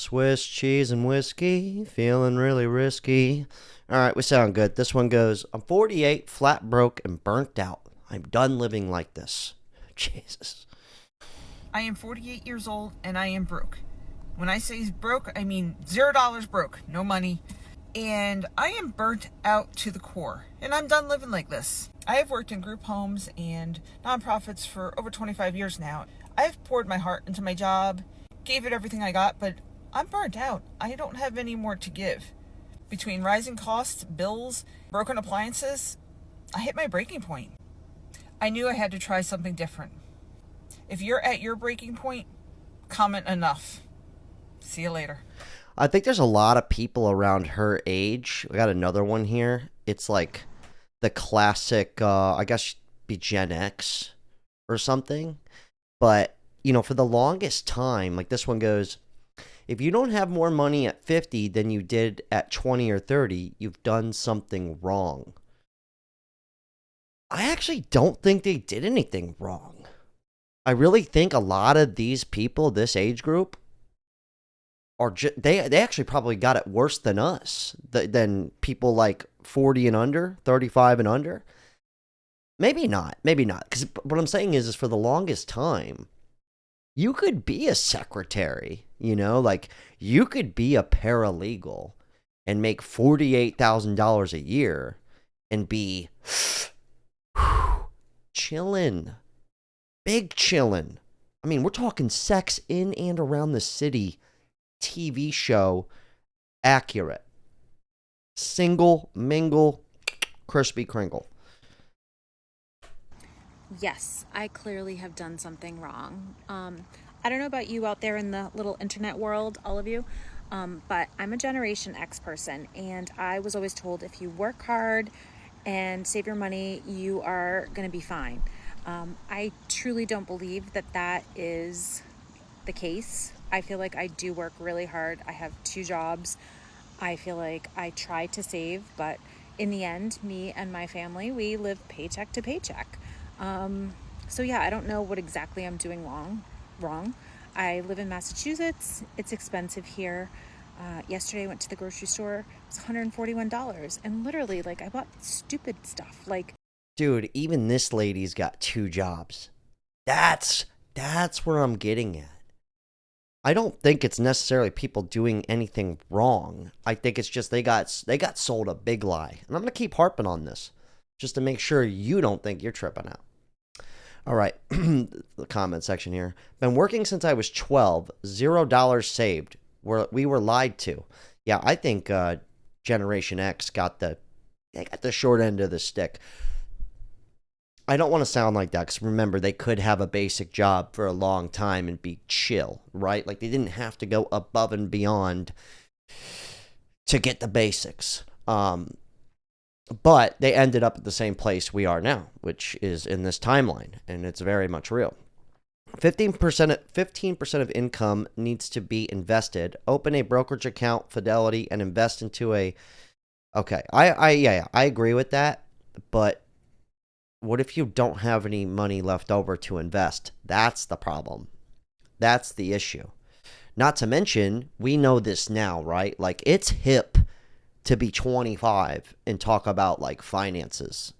Swiss cheese and whiskey, feeling really risky. All right, we sound good. This one goes, I'm 48, flat broke, and burnt out. I'm done living like this. Jesus. I am 48 years old and I am broke. When I say broke, I mean $0 broke, no money. And I am burnt out to the core. And I'm done living like this. I have worked in group homes and nonprofits for over 25 years now. I have poured my heart into my job, gave it everything I got, but I'm burnt out. I don't have any more to give. Between rising costs, bills, broken appliances, I hit my breaking point. I knew I had to try something different. If you're at your breaking point, comment enough. See you later. I think there's a lot of people around her age. We got another one here. It's like the classic, I guess, be Gen X or something. But, for the longest time, like this one goes, if you don't have more money at 50 than you did at 20 or 30, you've done something wrong. I actually don't think they did anything wrong. I really think a lot of these people, this age group, are they actually probably got it worse than us, than people like 40 and under, 35 and under. Maybe not. Because what I'm saying is for the longest time, you could be a secretary, like you could be a paralegal and make $48,000 a year and be chillin', big chillin'. I mean, we're talking sex in and around the city TV show accurate. Single, mingle, crispy kringle. Yes, I clearly have done something wrong. I don't know about you out there in the little internet world, all of you, but I'm a Generation X person, and I was always told if you work hard and save your money, you are going to be fine. I truly don't believe that that is the case. I feel like I do work really hard. I have 2 jobs. I feel like I try to save, but in the end, me and my family, we live paycheck to paycheck. So yeah, I don't know what exactly I'm doing wrong. I live in Massachusetts. It's expensive here. Yesterday I went to the grocery store. It was $141. And literally, I bought stupid stuff. Dude, even this lady's got 2 jobs. That's where I'm getting at. I don't think it's necessarily people doing anything wrong. I think it's just they got sold a big lie. And I'm going to keep harping on this just to make sure you don't think you're tripping out. All right, the comment section here. Been working since I was 12, $0 saved. We were lied to. Yeah, I think Generation X got the short end of the stick. I don't want to sound like that because remember, they could have a basic job for a long time and be chill, right? Like they didn't have to go above and beyond to get the basics. But they ended up at the same place we are now, which is in this timeline, and it's very much real. 15% of income needs to be invested. Open a brokerage account, Fidelity, and invest into a. Okay, I agree with that, but what if you don't have any money left over to invest? That's the problem. That's the issue. Not to mention, we know this now, right? Like it's hip to be 25 and talk about finances.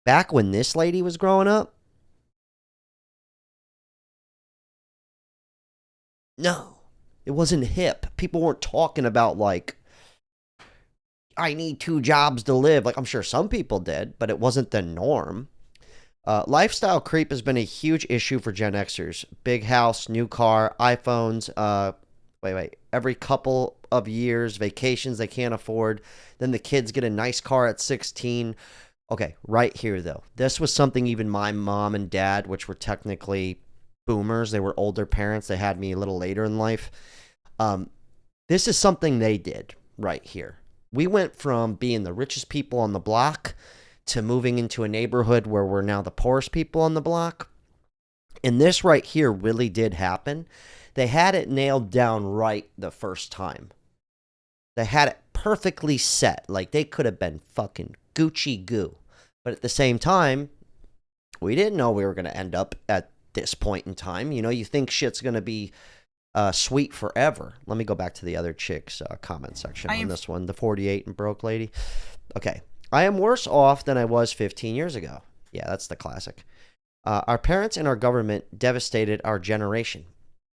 Back when this lady was growing up, no, it wasn't hip. People weren't talking about I need 2 jobs to live. I'm sure some people did, but it wasn't the norm. Lifestyle creep has been a huge issue for Gen Xers. Big house, new car, iPhones, every couple of years, vacations they can't afford. Then the kids get a nice car at 16. Okay, right here, though. This was something even my mom and dad, which were technically boomers, they were older parents. They had me a little later in life. This is something they did right here. We went from being the richest people on the block to moving into a neighborhood where we're now the poorest people on the block. And this right here really did happen. They had it nailed down right the first time. They had it perfectly set. They could have been fucking Gucci goo. But at the same time, we didn't know we were going to end up at this point in time. You think shit's going to be Sweet forever. Let me go back to the other chick's comment section on this one. The 48 and broke lady. Okay. I am worse off than I was 15 years ago. Yeah, that's the classic. Our parents and our government devastated our generation.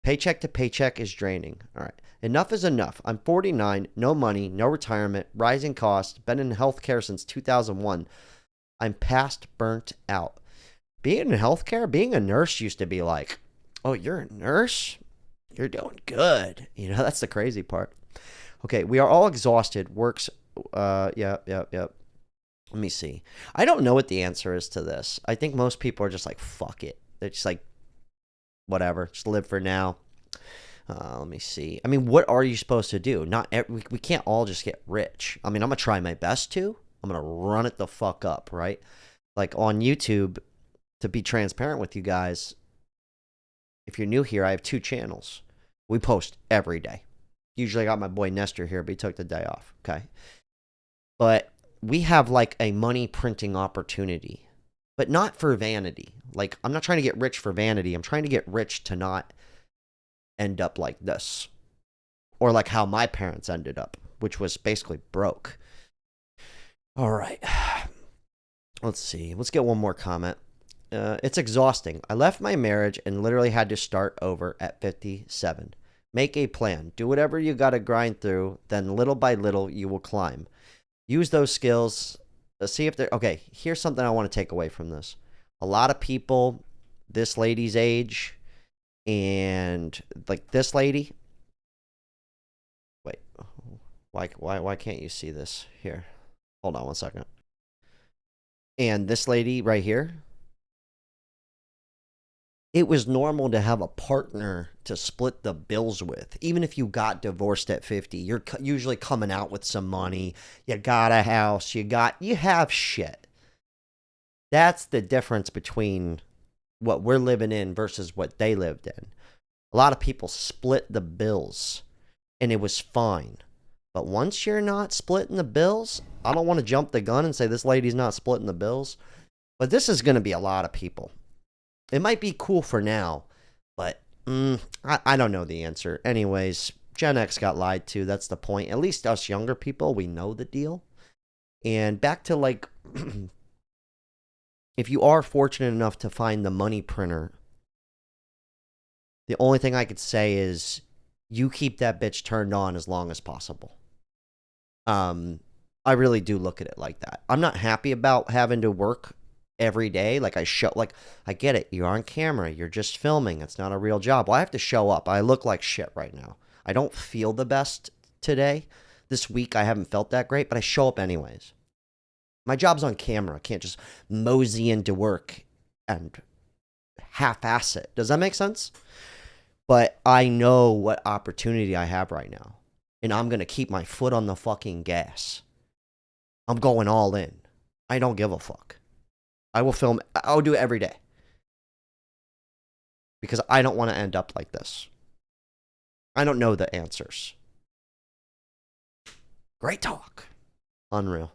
Paycheck to paycheck is draining. All right. Enough is enough. I'm 49, no money, no retirement, rising costs, been in healthcare since 2001. I'm past burnt out. Being in healthcare, being a nurse used to be like, oh, you're a nurse? You're doing good. You know, that's the crazy part. Okay, we are all exhausted. Works, yeah. Let me see. I don't know what the answer is to this. I think most people are just like, fuck it. They're just like, whatever, just live for now. Let me see. I mean, what are you supposed to do? We can't all just get rich. I mean, I'm going to try my best to. I'm going to run it the fuck up, right? Like on YouTube, to be transparent with you guys, if you're new here, I have 2 channels. We post every day. Usually I got my boy Nestor here, but he took the day off, okay? But we have like a money printing opportunity, but not for vanity. Like, I'm not trying to get rich for vanity. I'm trying to get rich to not end up like this. Or like how my parents ended up, which was basically broke. All right. Let's see. Let's get one more comment. It's exhausting. I left my marriage and literally had to start over at 57. Make a plan. Do whatever you got to grind through. Then little by little, you will climb. Use those skills. See if they're... Okay, here's something I want to take away from this. A lot of people, this lady's age, and like this lady... Wait. Why can't you see this? Here. Hold on one second. And this lady right here... It was normal to have a partner to split the bills with. Even if you got divorced at 50, you're usually coming out with some money. You got a house. You have shit. That's the difference between what we're living in versus what they lived in. A lot of people split the bills, and it was fine. But once you're not splitting the bills, I don't want to jump the gun and say this lady's not splitting the bills, but this is going to be a lot of people. It might be cool for now, but I don't know the answer. Anyways, Gen X got lied to. That's the point. At least us younger people, we know the deal. And back to like, if you are fortunate enough to find the money printer, the only thing I could say is you keep that bitch turned on as long as possible. I really do look at it like that. I'm not happy about having to work every day. Like I get it. You're on camera. You're just filming. It's not a real job. Well, I have to show up. I look like shit right now. I don't feel the best today. This week, I haven't felt that great, but I show up anyways. My job's on camera. I can't just mosey into work and half-ass it. Does that make sense? But I know what opportunity I have right now. And I'm going to keep my foot on the fucking gas. I'm going all in. I don't give a fuck. I will film. I'll do it every day. Because I don't want to end up like this. I don't know the answers. Great talk. Unreal.